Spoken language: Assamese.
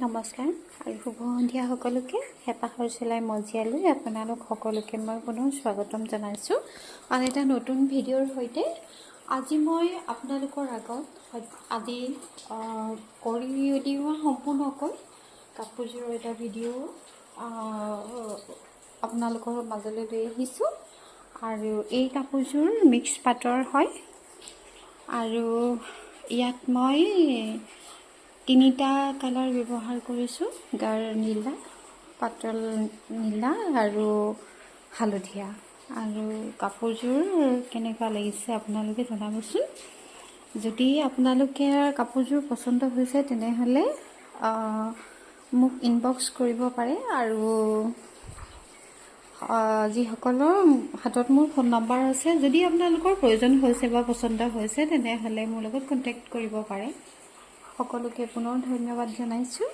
নমস্কাৰ আৰু শুভ সন্ধিয়া সকলোকে। হেঁপাহৰ চিলাই মজিয়ালৈ আপোনালোক সকলোকে মই পুনৰ স্বাগতম জনাইছোঁ আৰু এটা নতুন ভিডিঅ'ৰ সৈতে। আজি মই আপোনালোকৰ আগত আজি কৰি উলিওৱা সম্পূৰ্ণকৈ কাপোৰযোৰৰ এটা ভিডিঅ' আপোনালোকৰ মাজলৈ লৈ আহিছোঁ। আৰু এই কাপোৰযোৰ মিক্স পাটৰ হয় আৰু ইয়াত মই তিনিটা কালাৰ ব্যৱহাৰ কৰিছোঁ, গাঢ় নীলা, পাতল নীলা আৰু হালধীয়া। আৰু কাপোৰযোৰ কেনেকুৱা লাগিছে আপোনালোকে জনাবচোন। যদি আপোনালোকে কাপোৰযোৰ পচন্দ হৈছে তেনেহ'লে মোক ইনবক্স কৰিব পাৰে আৰু যিসকলৰ হাতত মোৰ ফোন নম্বৰ আছে, যদি আপোনালোকৰ প্ৰয়োজন হৈছে বা পচন্দ হৈছে তেনেহ'লে মোৰ লগত কণ্টেক্ট কৰিব পাৰে। সকলোকে পুনৰ ধন্যবাদ জনাইছোঁ।